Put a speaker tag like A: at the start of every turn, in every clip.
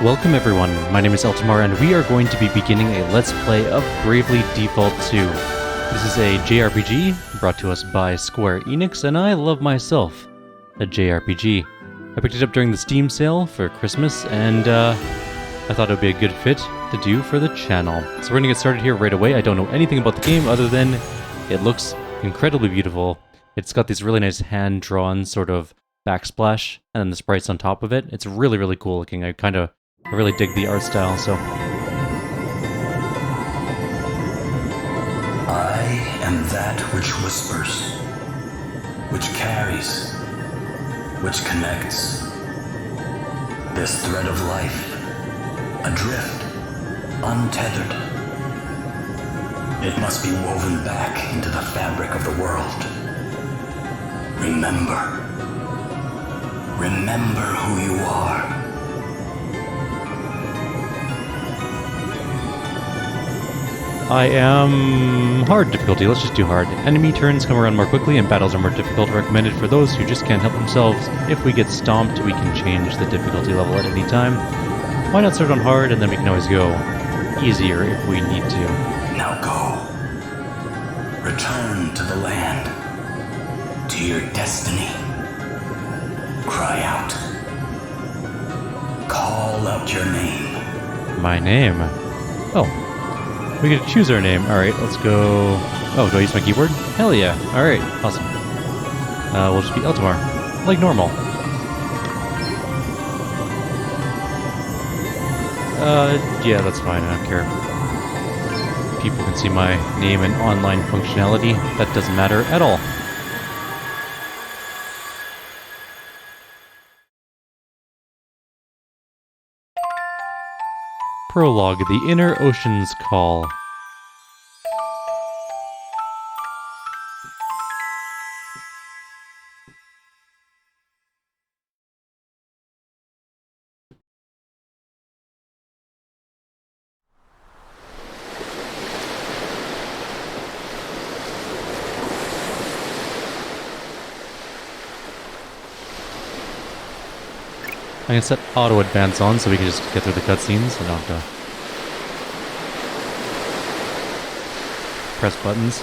A: Welcome everyone, my name is Eltimar and we are going to be beginning a Let's Play of Bravely Default 2. This is a JRPG brought to us by Square Enix, and I love myself a JRPG. I picked it up during the Steam sale for Christmas, and I thought it would be a good fit to do for the channel. So we're going to get started here right away. I don't know anything about the game other than it looks incredibly beautiful. It's got these really nice hand-drawn sort of backsplash, and then the sprites on top of it. It's really, really cool looking. I really dig the art style, so...
B: I am that which whispers, which carries, which connects. This thread of life, adrift, untethered. It must be woven back into the fabric of the world. Remember. Remember who you are.
A: I am... hard difficulty, let's just do hard. Enemy turns come around more quickly and battles are more difficult, recommended for those who just can't help themselves. If we get stomped, we can change the difficulty level at any time. Why not start on hard and then we can always go easier if we need to.
B: Now go. Return to the land. To your destiny. Cry out. Call out your name.
A: My name? Oh. We get to choose our name. Alright, let's go... Oh, do I use my keyboard? Hell yeah. Alright, awesome. We'll just be Eltimar. Like normal. Yeah, that's fine. I don't care. People can see my name and online functionality. That doesn't matter at all. Prologue, The Inner Ocean's Call. I can set auto advance on so we can just get through the cutscenes. I don't have to press buttons.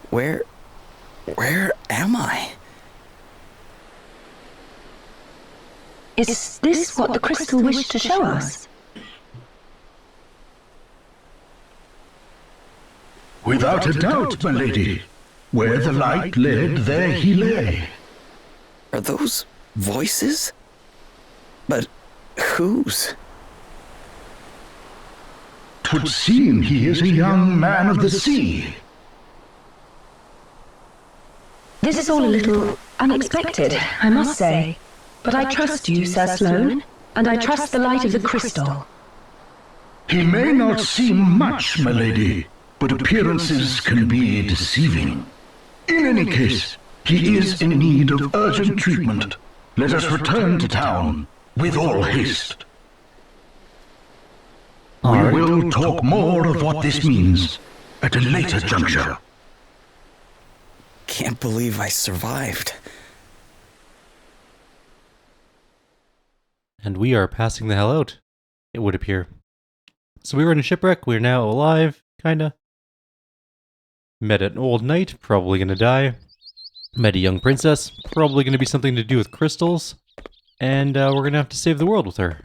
C: Where am I?
D: Is this what the crystal wished to show us?
E: Without a doubt, my lady. Where the light led, there he lay.
C: Are those voices? But whose?
E: 'Twould seem he is a young man of the sea.
D: This is all a little unexpected, I must say. But I trust you, Sir Sloane, and I trust the light of the crystal.
E: He may not seem much, my lady, but appearances can be deceiving. In any case, he is in need of urgent treatment. Let us return to town with all haste. We will talk more of what this means at a later juncture.
C: Can't believe I survived.
A: And we are passing the hell out, it would appear. So we were in a shipwreck, we're now alive, kinda. Met an old knight, probably gonna die. Met a young princess, probably gonna be something to do with crystals. And we're gonna have to save the world with her.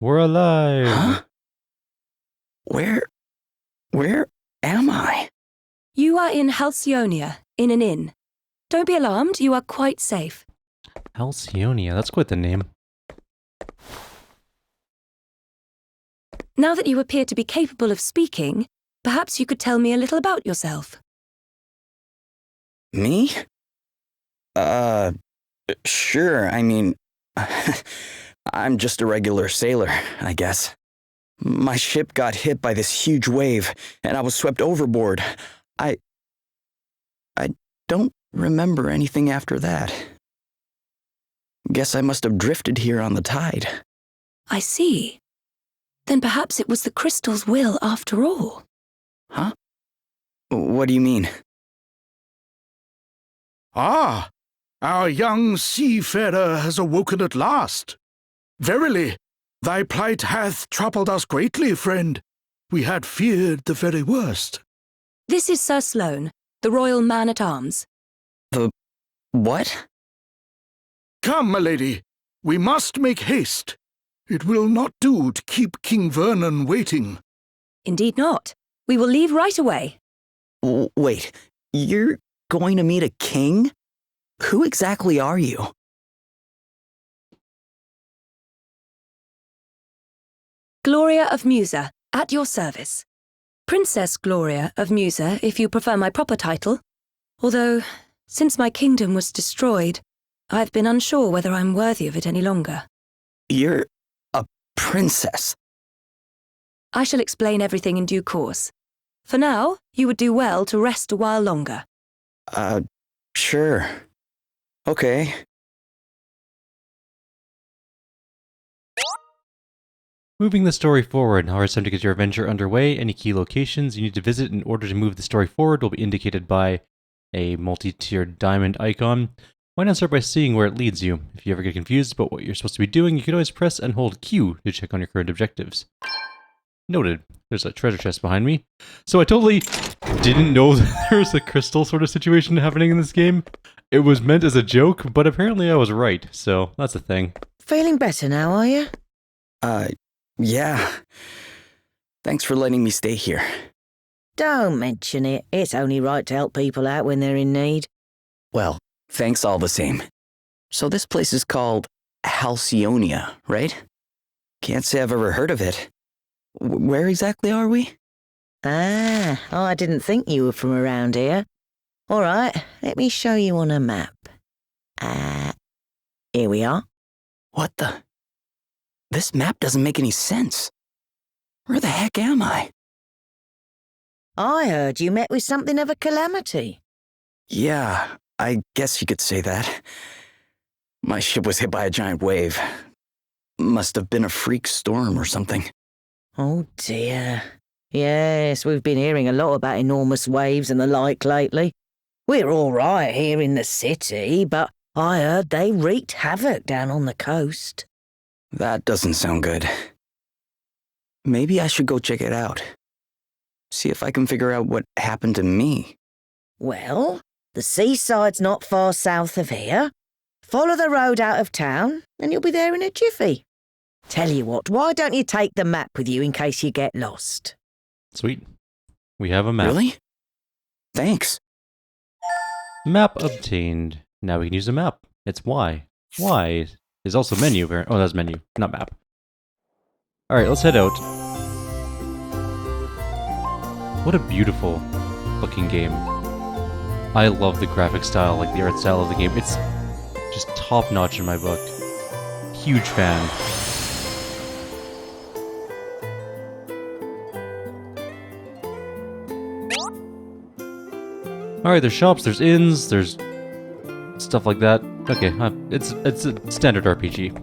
A: We're alive!
C: Huh? Where am I?
F: You are in Halcionia, in an inn. Don't be alarmed, you are quite safe.
A: Halcionia, that's quite the name.
F: Now that you appear to be capable of speaking, perhaps you could tell me a little about yourself.
C: Me? Sure, I mean, I'm just a regular sailor, I guess. My ship got hit by this huge wave, and I was swept overboard. I don't remember anything after that. Guess I must have drifted here on the tide.
F: I see. Then perhaps it was the crystal's will after all.
C: Huh? What do you mean?
E: Ah, our young seafarer has awoken at last. Verily, thy plight hath troubled us greatly, friend. We had feared the very worst.
F: This is Sir Sloane, the royal man-at-arms.
C: The what?
E: Come, my lady, we must make haste. It will not do to keep King Vernon waiting.
F: Indeed not. We will leave right away.
C: Wait, you're going to meet a king? Who exactly are you?
F: Gloria of Musa, at your service. Princess Gloria of Musa, if you prefer my proper title. Although, since my kingdom was destroyed, I've been unsure whether I'm worthy of it any longer.
C: You're a princess.
F: I shall explain everything in due course. For now, you would do well to rest a while longer.
C: Sure. Okay.
A: Moving the story forward, now it's time to get your adventure underway. Any key locations you need to visit in order to move the story forward will be indicated by a multi-tiered diamond icon. Why not start by seeing where it leads you? If you ever get confused about what you're supposed to be doing, you can always press and hold Q to check on your current objectives. Noted. There's a treasure chest behind me. So I totally didn't know that there was a crystal sort of situation happening in this game. It was meant as a joke, but apparently I was right, so that's a thing.
G: Feeling better now, are you?
C: Yeah. Thanks for letting me stay here.
G: Don't mention it. It's only right to help people out when they're in need.
C: Well, thanks all the same. So this place is called Halcionia, right? Can't say I've ever heard of it. Where exactly are we?
G: Ah, I didn't think you were from around here. All right, let me show you on a map. Here we are.
C: What the? This map doesn't make any sense. Where the heck am I?
G: I heard you met with something of a calamity.
C: Yeah, I guess you could say that. My ship was hit by a giant wave. Must have been a freak storm or something.
G: Oh dear. Yes, we've been hearing a lot about enormous waves and the like lately. We're all right here in the city, but I heard they wreaked havoc down on the coast.
C: That doesn't sound good. Maybe I should go check it out. See if I can figure out what happened to me.
G: Well, the seaside's not far south of here. Follow the road out of town, and you'll be there in a jiffy. Tell you what, why don't you take the map with you in case you get lost?
A: Sweet. We have a map.
C: Really? Thanks.
A: Map obtained. Now we can use a map. It's Y. Y is also menu. Oh, that's menu, not map. Alright, let's head out. What a beautiful looking game. I love the graphic style, like the art style of the game. It's just top notch in my book. Huge fan. Alright, there's shops, there's inns, there's stuff like that. Okay, it's a standard RPG.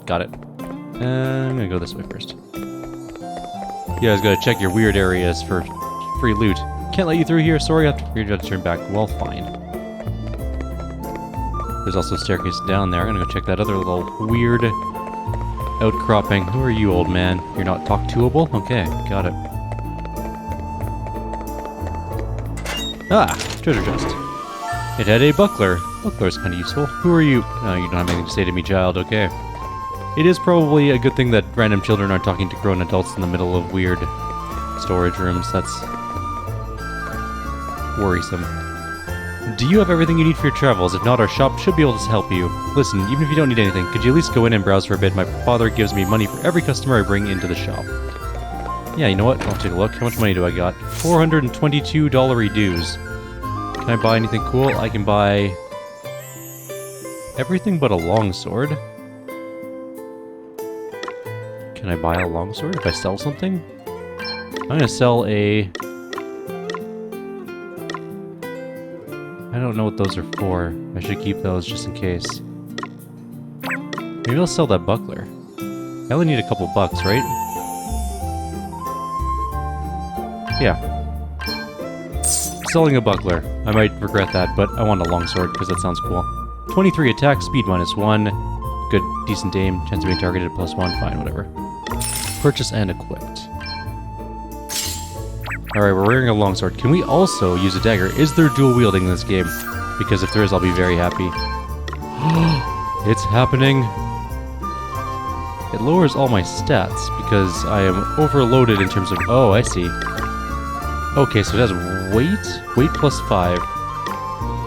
A: Got it. I'm gonna go this way first. You guys gotta check your weird areas for free loot. Can't let you through here, sorry, I have to turn back. Well, fine. There's also a staircase down there. I'm gonna go check that other little weird outcropping. Who are you, old man? You're not talk-toable? Okay, got it. Ah, treasure chest. It had a buckler. Buckler's kind of useful. Who are you? Oh, you don't have anything to say to me, child. Okay. It is probably a good thing that random children aren't talking to grown adults in the middle of weird storage rooms. That's worrisome. Do you have everything you need for your travels? If not, our shop should be able to help you. Listen, even if you don't need anything, could you at least go in and browse for a bit? My father gives me money for every customer I bring into the shop. Yeah, you know what? I'll take a look. How much money do I got? $422 dues. Can I buy anything cool? I can buy everything but a longsword. Can I buy a longsword if I sell something? I'm gonna sell a... I don't know what those are for. I should keep those just in case. Maybe I'll sell that buckler. I only need a couple bucks, right? Yeah. Selling a buckler. I might regret that, but I want a longsword because that sounds cool. 23 attack, speed -1. Good, decent aim. Chance of being targeted +1. Fine, whatever. Purchase and equipped. Alright, we're wearing a longsword. Can we also use a dagger? Is there dual wielding in this game? Because if there is, I'll be very happy. It's happening. It lowers all my stats because I am overloaded in terms of... Oh, I see. Okay, so it has weight. Weight +5.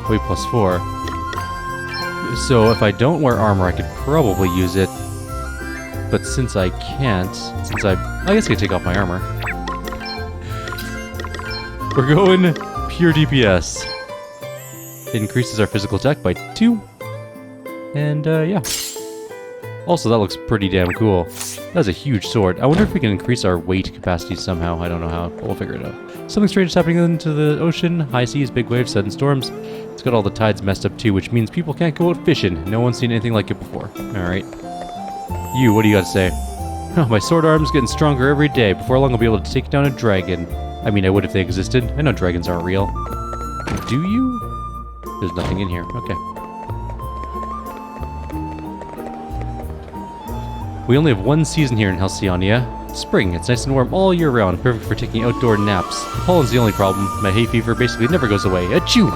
A: Weight +4. So if I don't wear armor, I could probably use it. But since I can't, I guess I could take off my armor. We're going pure DPS. It increases our physical attack by 2. And, yeah. Also, that looks pretty damn cool. That's a huge sword. I wonder if we can increase our weight capacity somehow. I don't know how, but we'll figure it out. Something strange is happening into the ocean. High seas, big waves, sudden storms. It's got all the tides messed up too, which means people can't go out fishing. No one's seen anything like it before. Alright. You, what do you got to say? Oh, my sword arm's getting stronger every day. Before long I'll be able to take down a dragon. I mean, I would if they existed. I know dragons aren't real. Do you? There's nothing in here. Okay. We only have one season here in Halcionia. Spring. It's nice and warm all year round. Perfect for taking outdoor naps. The pollen's the only problem. My hay fever basically never goes away. Achoo!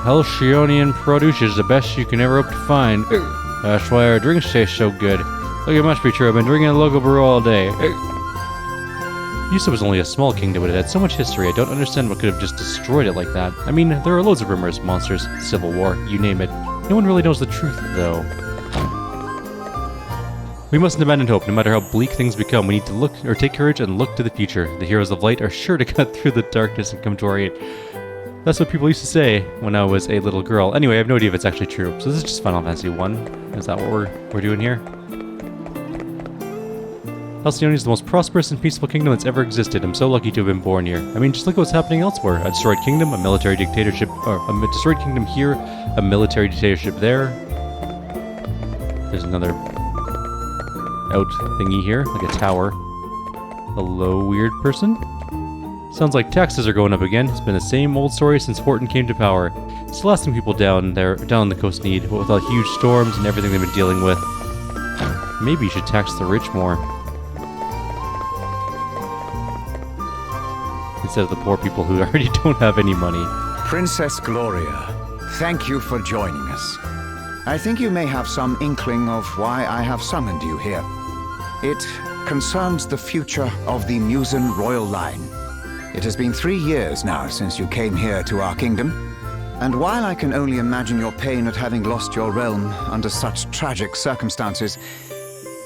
A: Halcionian produce is the best you can ever hope to find. That's why our drinks taste so good. Look, it must be true. I've been drinking a local brew all day. Yusa was only a small kingdom, but it had so much history. I don't understand what could have just destroyed it like that. I mean, there are loads of rumors, monsters, civil war, you name it. No one really knows the truth, though. We mustn't abandon hope, no matter how bleak things become. We need to look, or take courage and look to the future. The heroes of light are sure to cut through the darkness and come to our aid. That's what people used to say when I was a little girl. Anyway, I have no idea if it's actually true. So this is just Final Fantasy 1. Is that what we're doing here? Halcionia is the most prosperous and peaceful kingdom that's ever existed. I'm so lucky to have been born here. I mean, just look at what's happening elsewhere. A destroyed kingdom, a military dictatorship, or a destroyed kingdom here, a military dictatorship there. There's another out thingy here, like a tower. Hello, weird person? Sounds like taxes are going up again. It's been the same old story since Horton came to power. It's the last thing people down on the coast need, with all the huge storms and everything they've been dealing with. Maybe you should tax the rich more. Instead of the poor people who already don't have any money.
H: Princess Gloria, thank you for joining us. I think you may have some inkling of why I have summoned you here. It concerns the future of the Musen royal line. It has been 3 years now since you came here to our kingdom, and while I can only imagine your pain at having lost your realm under such tragic circumstances,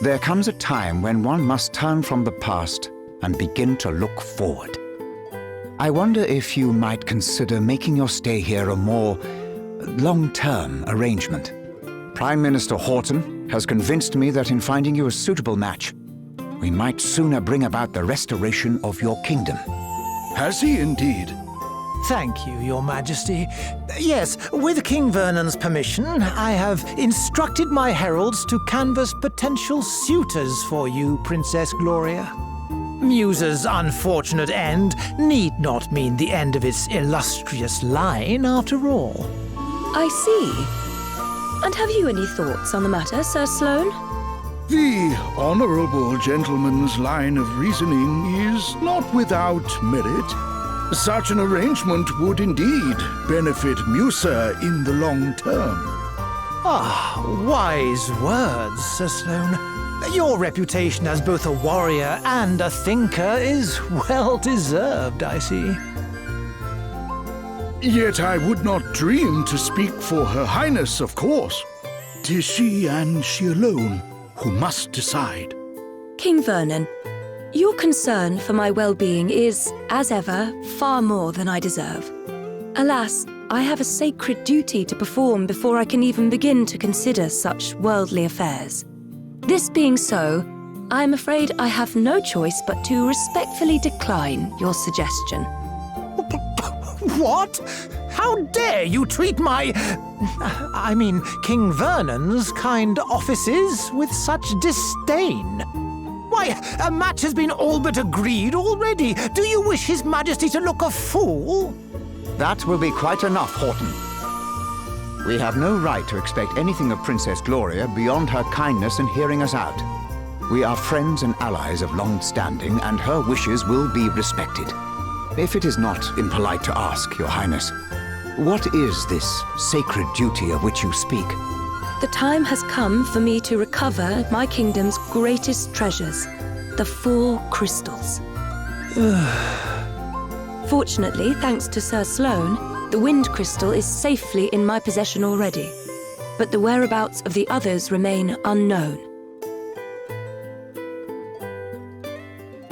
H: there comes a time when one must turn from the past and begin to look forward. I wonder if you might consider making your stay here a more long-term arrangement. Prime Minister Horton has convinced me that in finding you a suitable match, we might sooner bring about the restoration of your kingdom.
E: Has he indeed?
I: Thank you, Your Majesty. Yes, with King Vernon's permission, I have instructed my heralds to canvass potential suitors for you, Princess Gloria. Musa's unfortunate end need not mean the end of its illustrious line, after all.
F: I see. And have you any thoughts on the matter, Sir Sloane?
E: The honorable gentleman's line of reasoning is not without merit. Such an arrangement would indeed benefit Musa in the long term.
I: Ah, wise words, Sir Sloane. Your reputation as both a warrior and a thinker is well deserved, I see.
E: Yet I would not dream to speak for Her Highness, of course. 'Tis she and she alone who must decide.
F: King Vernon, Your concern for my well-being is, as ever, far more than I deserve. Alas, I have a sacred duty to perform before I can even begin to consider such worldly affairs. This being so, I am afraid I have no choice but to respectfully decline your suggestion.
I: What? How dare you treat King Vernon's kind offices with such disdain? Why, a match has been all but agreed already. Do you wish His Majesty to look a fool?
H: That will be quite enough, Horton. We have no right to expect anything of Princess Gloria beyond her kindness in hearing us out. We are friends and allies of long standing, and her wishes will be respected. If it is not impolite to ask, Your Highness, what is this sacred duty of which you speak?
F: The time has come for me to recover my kingdom's greatest treasures, the 4 crystals. Fortunately, thanks to Sir Sloane, the wind crystal is safely in my possession already, but the whereabouts of the others remain unknown.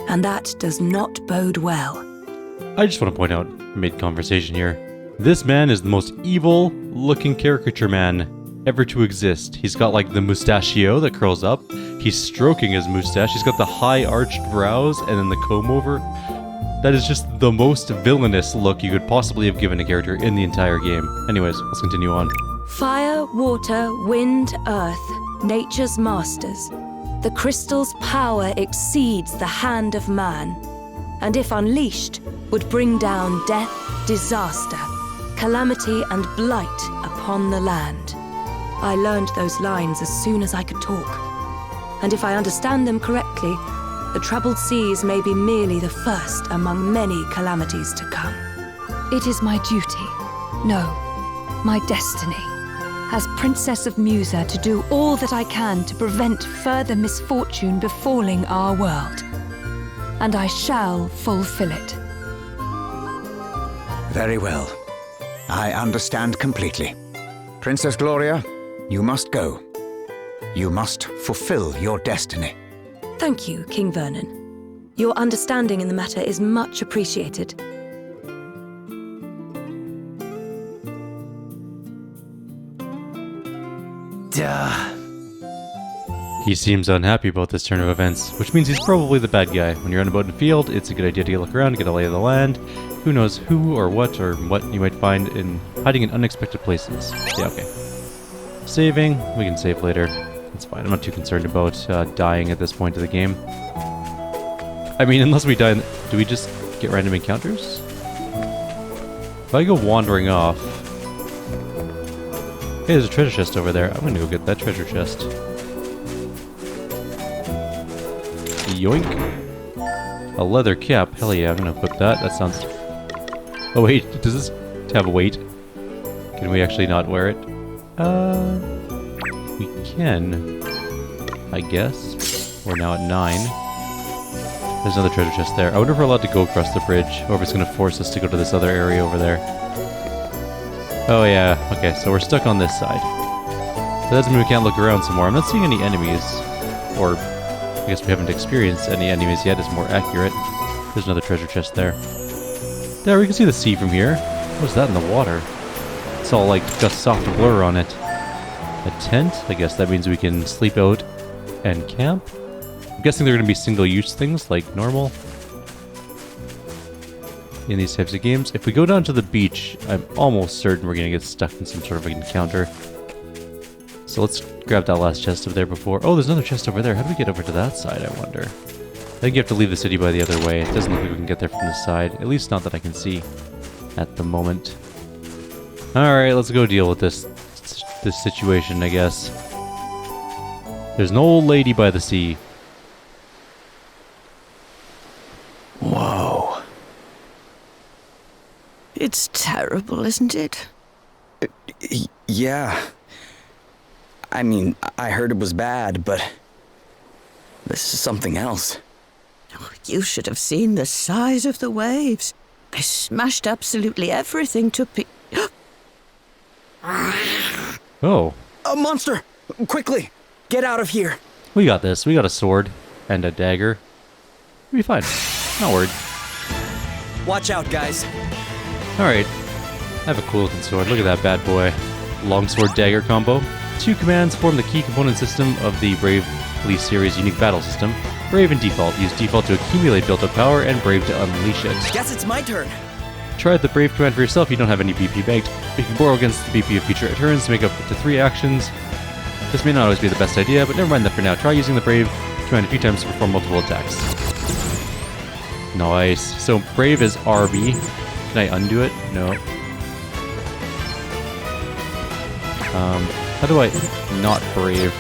F: And that does not bode well.
A: I just want to point out, mid-conversation here, this man is the most evil-looking caricature man ever to exist. He's got like the mustachio that curls up, he's stroking his mustache, he's got the high arched brows and then the comb over. That is just the most villainous look you could possibly have given a character in the entire game. Anyways, let's continue on.
F: Fire, water, wind, earth, nature's masters. The crystal's power exceeds the hand of man, and if unleashed, would bring down death, disaster, calamity and blight upon the land. I learned those lines as soon as I could talk, and if I understand them correctly, the troubled seas may be merely the first among many calamities to come.
J: It is my duty, no, my destiny, as Princess of Musa to do all that I can to prevent further misfortune befalling our world. And I shall fulfill it.
H: Very well. I understand completely. Princess Gloria, you must go. You must fulfill your destiny.
F: Thank you, King Vernon. Your understanding in the matter is much appreciated.
I: Duh.
A: He seems unhappy about this turn of events, which means he's probably the bad guy. When you're on a boat in the field, it's a good idea to look around, get a lay of the land. Who knows who or what you might find in hiding in unexpected places. Yeah, okay. Saving, we can save later. It's fine, I'm not too concerned about dying at this point of the game. I mean, unless we die, do we just get random encounters? If I go wandering off... Hey, there's a treasure chest over there. I'm gonna go get that treasure chest. Yoink. A leather cap. Hell yeah, I'm gonna equip that. That sounds... Oh wait, does this have a weight? Can we actually not wear it? We can, I guess. We're now at 9. There's another treasure chest there. I wonder if we're allowed to go across the bridge, or if it's going to force us to go to this other area over there. Oh yeah, okay, so we're stuck on this side. That doesn't mean we can't look around some more. I'm not seeing any enemies, or I guess we haven't experienced any enemies yet, it's more accurate. There's another treasure chest there. There, we can see the sea from here. What's that in the water? It's all like got soft blur on it. A tent? I guess that means we can sleep out and camp? I'm guessing they're going to be single-use things, like normal in these types of games. If we go down to the beach, I'm almost certain we're going to get stuck in some sort of encounter. So let's grab that last chest over there before... Oh, there's another chest over there. How do we get over to that side, I wonder? I think you have to leave the city by the other way. It doesn't look like we can get there from the side. At least not that I can see at the moment. Alright, let's go deal with this situation, I guess. There's an old lady by the sea.
G: Whoa. It's terrible, isn't it?
C: Yeah. I mean, I heard it was bad, but this is something else.
G: Oh, you should have seen the size of the waves. They smashed absolutely everything to
A: Oh.
C: A monster! Quickly! Get out of here!
A: We got this. We got a sword and a dagger. It'll be fine. Not worried.
C: Watch out, guys.
A: Alright. I have a cool looking sword. Look at that bad boy. Longsword dagger combo. 2 commands form the key component system of the Bravely series unique battle system. Brave and Default. Use Default to accumulate built-up power, and Brave to unleash it.
C: Guess it's my turn.
A: Try the Brave command for yourself if you don't have any BP banked. You can borrow against the BP of future turns to make up to 3 actions. This may not always be the best idea, but never mind that for now. Try using the Brave command a few times to perform multiple attacks. Nice. So Brave is RB. Can I undo it? No. How do I not Brave?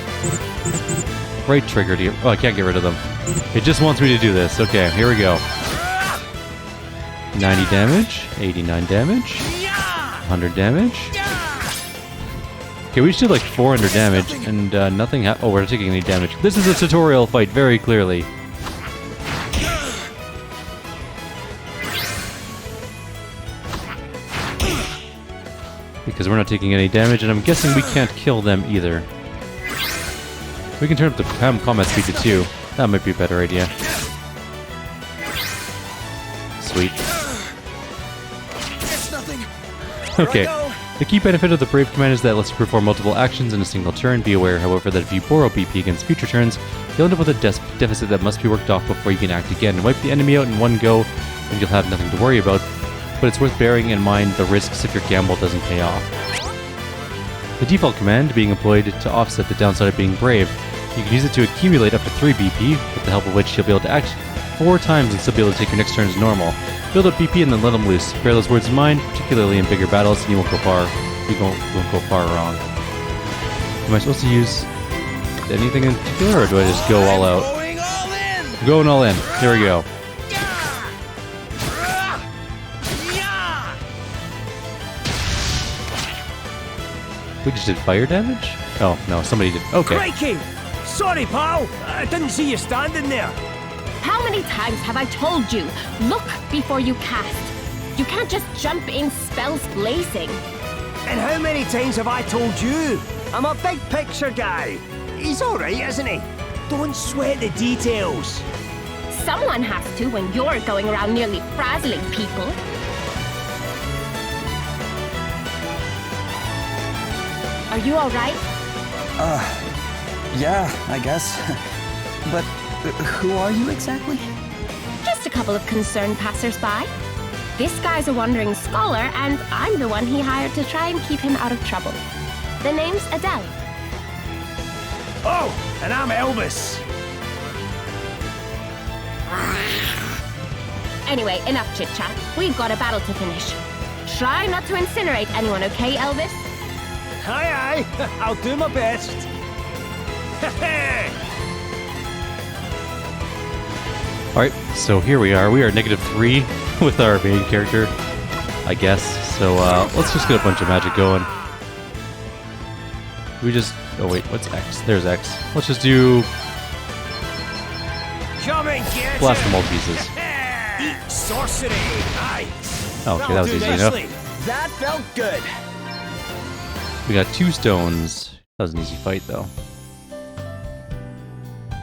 A: Right trigger to get... Oh, I can't get rid of them. It just wants me to do this. Okay, here we go. 90 damage, 89 damage, 100 damage. Okay, we just did like 400 damage, and nothing oh, we're not taking any damage. This is a tutorial fight, very clearly. Because we're not taking any damage, and I'm guessing we can't kill them either. We can turn up the combat speed to 2. That might be a better idea. Sweet. Okay. The key benefit of the Brave command is that it lets you perform multiple actions in a single turn. Be aware, however, that if you borrow BP against future turns, you'll end up with a deficit that must be worked off before you can act again. Wipe the enemy out in one go, and you'll have nothing to worry about, but it's worth bearing in mind the risks if your gamble doesn't pay off. The default command being employed to offset the downside of being Brave. You can use it to accumulate up to 3 BP, with the help of which you'll be able to act 4 times and still be able to take your next turn as normal. Build up BP and then let them loose. Bear those words in mind, particularly in bigger battles, and you won't go far. You won't go far wrong. Am I supposed to use anything in particular, or do I just go all out? I'm going all in. Here we go. We just did fire damage? Oh, no, somebody did. Okay.
K: Crikey! Sorry, pal. I didn't see you standing there.
L: How many times have I told you, look before you cast? You can't just jump in spells blazing.
K: And how many times have I told you? I'm a big picture guy. He's alright, isn't he? Don't sweat the details.
L: Someone has to when you're going around nearly frazzling people. Are you alright?
C: Yeah, I guess. But who are you exactly?
L: Just a couple of concerned passers-by. This guy's a wandering scholar, and I'm the one he hired to try and keep him out of trouble. The name's Adele.
K: Oh, and I'm Elvis.
L: Anyway, enough chit-chat. We've got a battle to finish. Try not to incinerate anyone, okay, Elvis?
K: Aye, aye. I'll do my best.
A: Alright, so here we are. We are -3 with our main character, I guess. So let's just get a bunch of magic going. We just... Oh wait, what's X? There's X. Let's just do...
K: Come and get
A: blast them all to pieces.
K: Eat sorcery. Aye.
A: Oh, okay, that was easy enough.
C: That felt good.
A: We got 2 stones. That was an easy fight, though.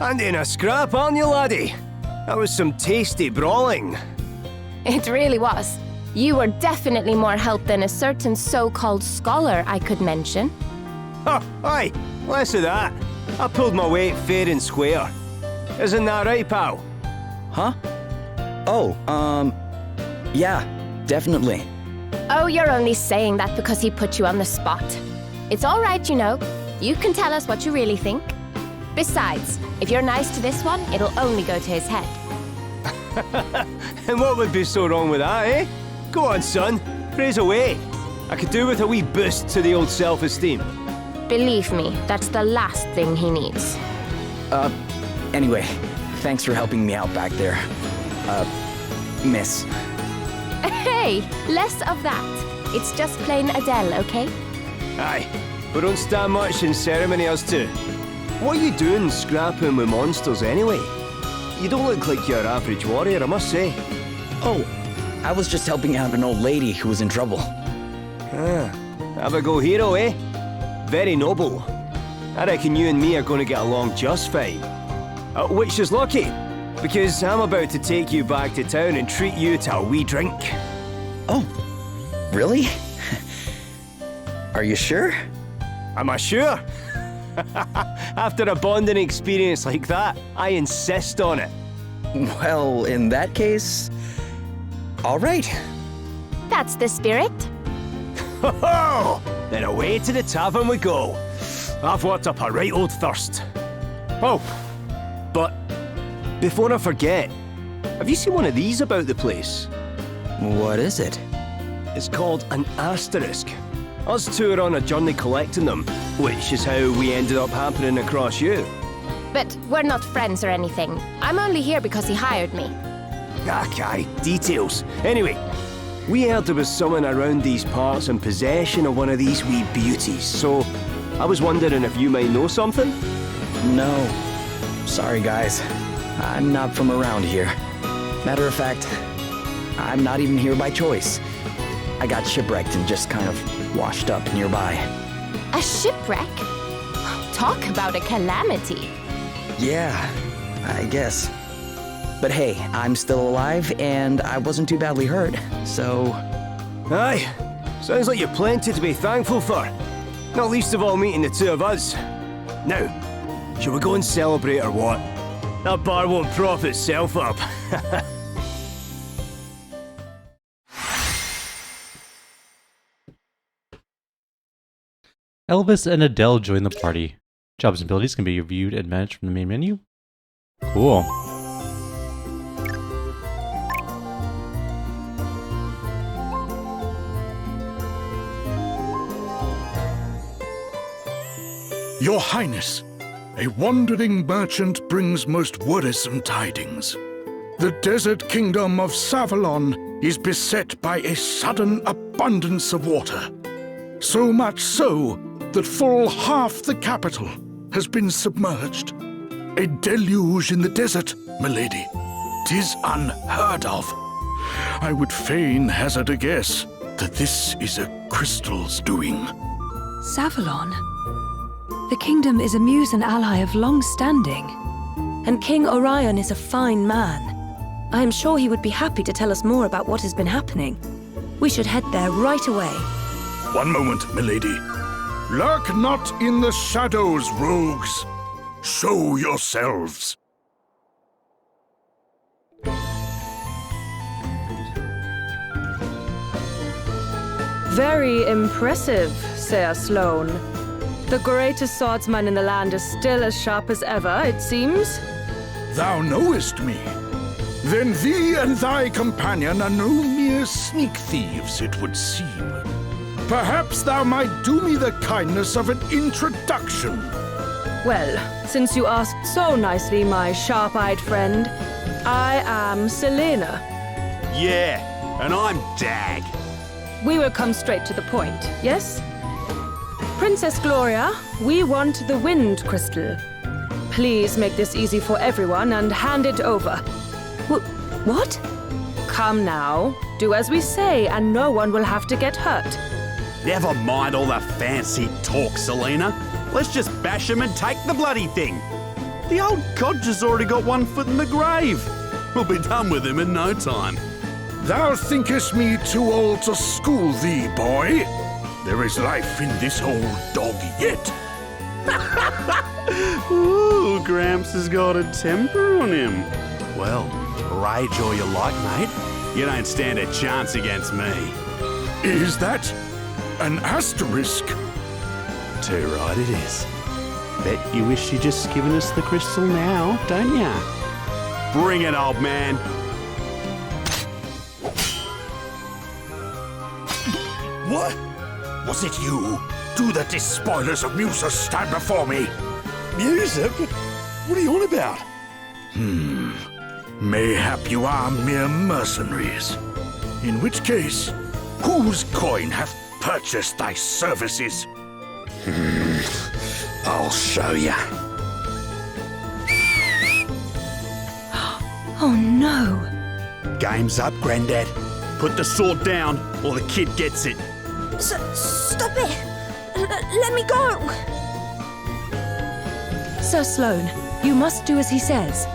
K: And in a scrap, aren't you, laddie? That was some tasty brawling.
L: It really was. You were definitely more help than a certain so-called scholar I could mention.
K: Oh, aye, less of that. I pulled my weight fair and square. Isn't that right, pal?
C: Huh? Oh, yeah, definitely.
L: Oh, you're only saying that because he put you on the spot. It's all right, you know. You can tell us what you really think. Besides, if you're nice to this one, it'll only go to his head.
K: And what would be so wrong with that, eh? Go on, son. Praise away. I could do with a wee boost to the old self-esteem.
L: Believe me, that's the last thing he needs.
C: Anyway, thanks for helping me out back there. Miss.
L: Hey, less of that. It's just plain Adele, okay?
K: Aye, but don't stand much in ceremony as to. What are you doing scrapping with monsters anyway? You don't look like your average warrior, I must say.
C: Oh, I was just helping out an old lady who was in trouble.
K: Ah, have a go hero, eh? Very noble. I reckon you and me are going to get along just fine. Which is lucky, Because I'm about to take you back to town and treat you to a wee drink.
C: Oh, really? Are you sure?
K: Am I sure? After a bonding experience like that, I insist on it.
C: Well, in that case, all right.
L: That's the spirit.
K: Ho-ho! Then away to the tavern we go. I've worked up a right old thirst. Oh, but before I forget, have you seen one of these about the place?
C: What is it?
K: It's called an asterisk. Us two are on a journey collecting them, which is how we ended up happening across you.
L: But we're not friends or anything. I'm only here because he hired me.
K: Okay, details. Anyway, we heard there was someone around these parts in possession of one of these wee beauties, so I was wondering if you might know something?
C: No. Sorry, guys. I'm not from around here. Matter of fact, I'm not even here by choice. I got shipwrecked and just kind of washed up nearby.
L: A shipwreck? Talk about a calamity.
C: Yeah, I guess. But hey, I'm still alive and I wasn't too badly hurt, so...
K: Aye, sounds like you've plenty to be thankful for. Not least of all meeting the two of us. Now, shall we go and celebrate or what? That bar won't prop itself up.
A: Elvis and Adele join the party. Jobs and abilities can be viewed and managed from the main menu. Cool.
E: Your Highness, a wandering merchant brings most worrisome tidings. The desert kingdom of Savalon is beset by a sudden abundance of water. So much so that full half the capital has been submerged. A deluge in the desert, milady. 'Tis unheard of. I would fain hazard a guess that this is a crystal's doing.
J: Savalon? The kingdom is a muse and ally of long standing.
F: And King Orion is a fine man. I am sure he would be happy to tell us more about what has been happening. We should head there right away.
E: One moment, milady. Lurk not in the shadows, rogues. Show yourselves.
M: Very impressive, Sir Sloane. The greatest swordsman in the land is still as sharp as ever, it seems.
E: Thou knowest me. Then thee and thy companion are no mere sneak thieves, it would seem. Perhaps thou might do me the kindness of an introduction.
M: Well, since you asked so nicely, my sharp-eyed friend, I am Selena.
N: Yeah, and I'm Dag.
M: We will come straight to the point, yes? Princess Gloria, we want the wind crystal. Please make this easy for everyone and hand it over.
F: What?
M: Come now, do as we say and no one will have to get hurt.
N: Never mind all the fancy talk, Selena. Let's just bash him and take the bloody thing. The old codger's already got one foot in the grave. We'll be done with him in no time.
E: Thou thinkest me too old to school thee, boy? There is life in this old dog yet.
N: Ooh, Gramps has got a temper on him. Well, rage all you like, mate. You don't stand a chance against me.
E: Is that an asterisk?
N: Too right it is. Bet you wish you'd just given us the crystal now, don't ya? Bring it, old man.
E: What? Was it you? Do the despoilers of Musa stand before me?
N: Musa? What are you on about?
E: Mayhap you are mere mercenaries. In which case, whose coin hath purchased thy services? I'll show ya.
J: Oh no.
N: Game's up, Grandad. Put the sword down, or the kid gets it.
F: Stop it! Let me go! Sir Sloane, you must do as he says.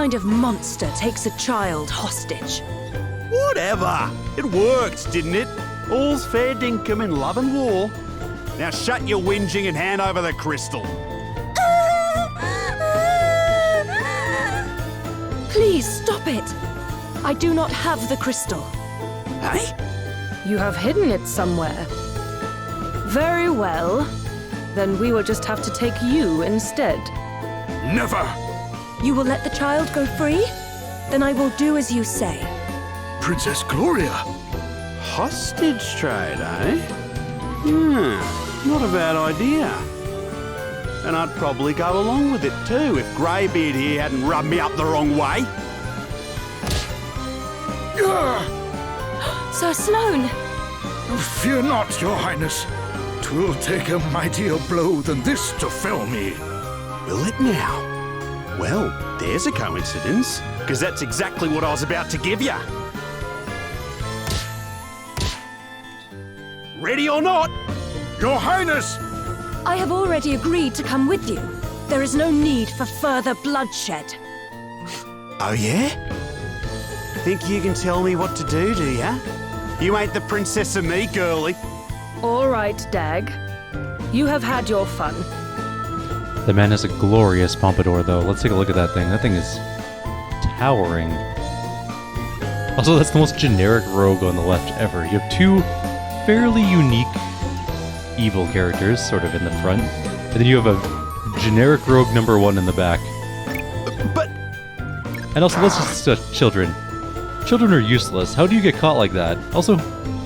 F: kind of monster takes a child hostage?
N: Whatever. It worked, didn't it? All's fair dinkum in love and war. Now shut your whinging and hand over the crystal.
F: Please stop it. I do not have the crystal.
N: Hey?
M: You have hidden it somewhere. Very well. Then we will just have to take you instead.
E: Never!
F: You will let the child go free? Then I will do as you say.
E: Princess Gloria!
N: Hostage trade, eh? Not a bad idea. And I'd probably go along with it too if Greybeard here hadn't rubbed me up the wrong way.
F: Sir Sloane!
E: Fear not, Your Highness. 'Twill take a mightier blow than this to fell me.
N: Will it now? Well, there's a coincidence, because that's exactly what I was about to give you. Ready or not?
E: Your Highness!
F: I have already agreed to come with you. There is no need for further bloodshed.
N: Oh yeah? Think you can tell me what to do ya? You ain't the princess of me, girlie.
M: All right, Dag. You have had your fun.
A: The man has a glorious pompadour, though. Let's take a look at that thing. That thing is towering. Also, that's the most generic rogue on the left ever. You have two fairly unique evil characters, sort of in the front, and then you have a generic rogue #1 in the back.
N: But...
A: And also, let's just children. Children are useless. How do you get caught like that? Also,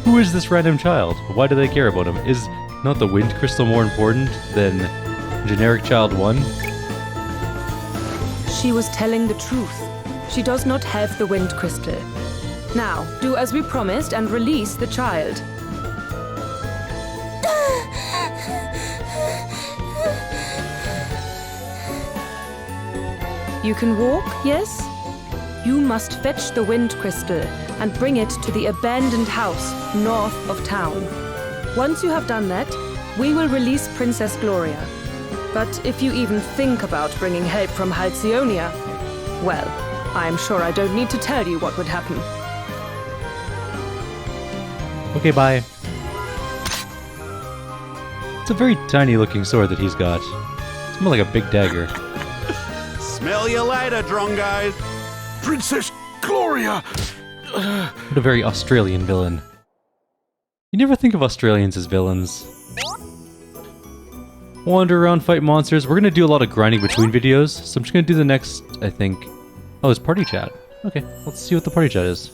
A: who is this random child? Why do they care about him? Is not the wind crystal more important than generic child 1?
M: She was telling the truth. She does not have the wind crystal. Now, do as we promised and release the child. You can walk, yes? You must fetch the wind crystal and bring it to the abandoned house north of town. Once you have done that, we will release Princess Gloria. But if you even think about bringing help from Halcionia, well, I'm sure I don't need to tell you what would happen.
A: Okay, bye. It's a very tiny looking sword that he's got. It's more like a big dagger.
N: Smell you later, Drongo.
E: Princess Gloria!
A: What a very Australian villain. You never think of Australians as villains. Wander around, fight monsters. We're gonna do a lot of grinding between videos, so I'm just gonna do the next, I think... Oh, it's party chat. Okay, let's see what the party chat is.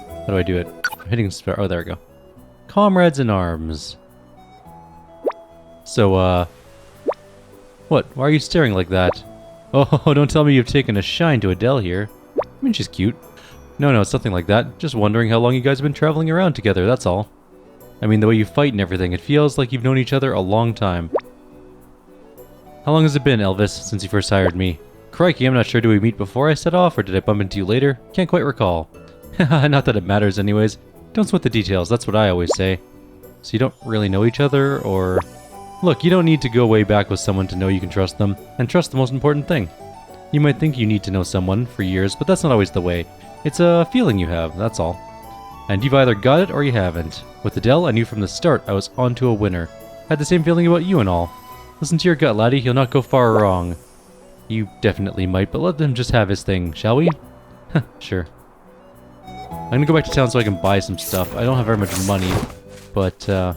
A: How do I do it? I'm hitting spare. Oh, there we go. Comrades in arms. So, what? Why are you staring like that? Oh, don't tell me you've taken a shine to Adele here. I mean, she's cute. No, it's nothing like that. Just wondering how long you guys have been traveling around together, that's all. I mean, the way you fight and everything, it feels like you've known each other a long time. How long has it been, Elvis, since you first hired me? Crikey, I'm not sure. Did we meet before I set off, or did I bump into you later? Can't quite recall. Not that it matters anyways. Don't sweat the details, that's what I always say. So you don't really know each other, or... Look, you don't need to go way back with someone to know you can trust them, and trust the most important thing. You might think you need to know someone for years, but that's not always the way. It's a feeling you have, that's all. And you've either got it or you haven't. With Adele, I knew from the start I was onto a winner. Had the same feeling about you and all. Listen to your gut, laddie, you'll not go far wrong. You definitely might, but let him just have his thing, shall we? Sure. I'm gonna go back to town so I can buy some stuff. I don't have very much money, but I'm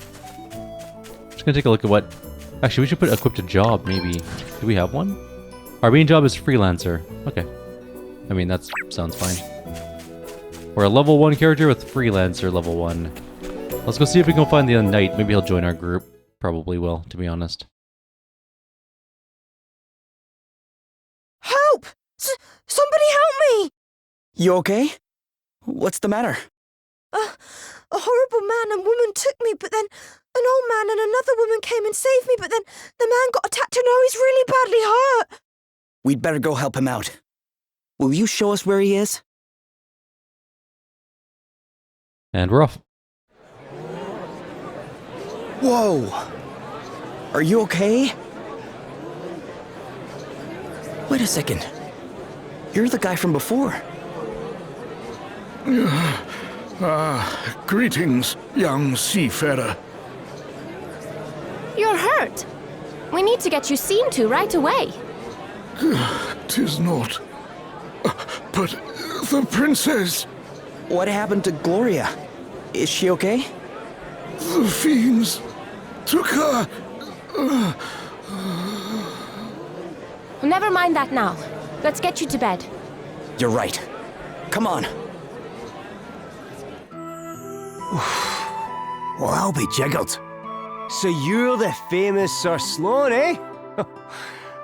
A: just gonna take a look at what... Actually, we should put equipped a job, maybe. Do we have one? Our main job is freelancer. Okay. I mean, that sounds fine. We're a level 1 character with freelancer level 1. Let's go see if we can find the knight. Maybe he'll join our group. Probably will, to be honest.
C: Help! Somebody help me! You okay? What's the matter?
O: A horrible man and woman took me, but then an old man and another woman came and saved me, but then the man got attacked and now he's really badly hurt.
C: We'd better go help him out. Will you show us where he is?
A: And we're off.
C: Whoa! Are you okay? Wait a second. You're the guy from before.
E: Greetings, young seafarer.
L: You're hurt. We need to get you seen to right away.
E: 'Tis not. But the princess...
C: What happened to Gloria? Is she okay?
E: The fiends took her...
L: Never mind that now. Let's get you to bed.
C: You're right. Come on.
K: Well, I'll be jiggled. So you're the famous Sir Sloane, eh?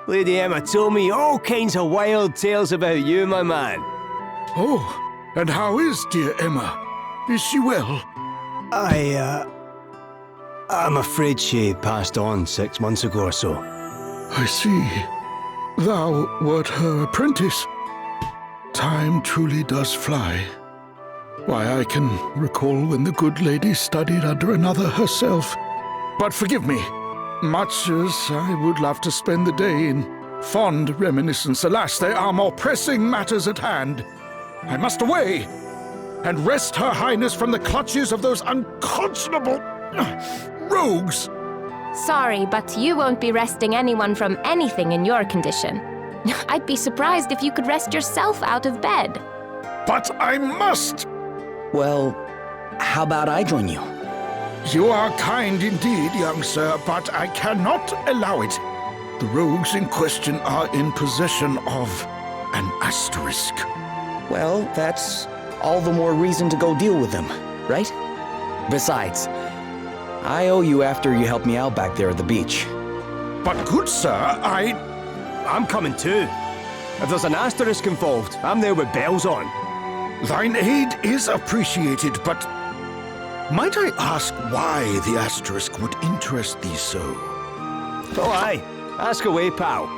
K: Lady Emma told me all kinds of wild tales about you, my man.
E: Oh, and how is dear Emma? Is she well?
K: I'm afraid she passed on 6 months ago or so.
E: I see. Thou wert her apprentice. Time truly does fly. Why, I can recall when the good lady studied under another herself. But forgive me, much as I would love to spend the day in fond reminiscence, alas, there are more pressing matters at hand. I must away and wrest Her Highness from the clutches of those unconscionable rogues.
L: Sorry, but you won't be wresting anyone from anything in your condition. I'd be surprised if you could wrest yourself out of bed.
E: But I must!
C: Well, how about I join you?
E: You are kind indeed, young sir, but I cannot allow it. The rogues in question are in possession of an asterisk.
C: Well, that's all the more reason to go deal with them, right? Besides, I owe you after you helped me out back there at the beach.
E: But good sir,
K: I'm coming too. If there's an asterisk involved, I'm there with bells on.
E: Thine aid is appreciated, but might I ask why the asterisk would interest thee so?
K: Oh aye, ask away, pal.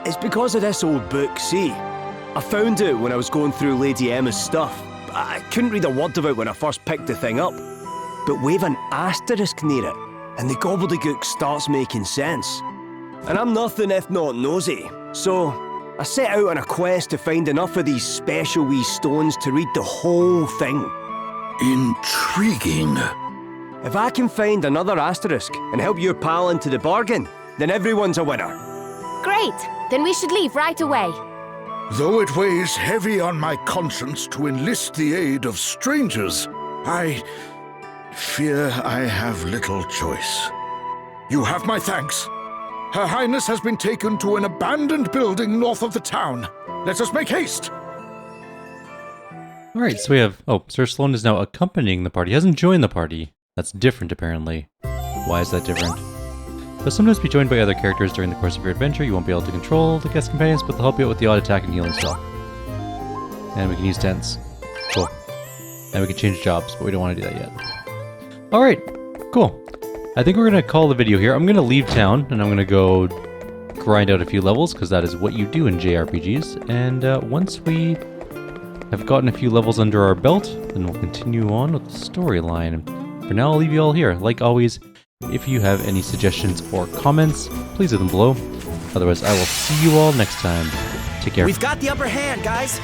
K: It's because of this old book, see? I found it when I was going through Lady Emma's stuff. I couldn't read a word of it when I first picked the thing up. But wave an asterisk near it, and the gobbledygook starts making sense. And I'm nothing if not nosy, so I set out on a quest to find enough of these special wee stones to read the whole thing.
E: Intriguing.
K: If I can find another asterisk and help your pal into the bargain, then everyone's a winner.
L: Great! Then we should leave right away.
E: Though it weighs heavy on my conscience to enlist the aid of strangers, I fear I have little choice. You have my thanks. Her Highness has been taken to an abandoned building north of the town. Let us make haste!
A: Alright, so we have... Oh, Sir Sloane is now accompanying the party. He hasn't joined the party. That's different, apparently. Why is that different? You'll sometimes be joined by other characters during the course of your adventure. You won't be able to control the guest companions, but they'll help you out with the odd attack and healing spell. And we can use tents. Cool. And we can change jobs, but we don't want to do that yet. Alright, cool. I think we're going to call the video here. I'm going to leave town, and I'm going to go grind out a few levels, because that is what you do in JRPGs. And once we have gotten a few levels under our belt, then we'll continue on with the storyline. For now, I'll leave you all here. Like always, if you have any suggestions or comments, please leave them below. Otherwise, I will see you all next time. Take care.
C: We've got the upper hand, guys.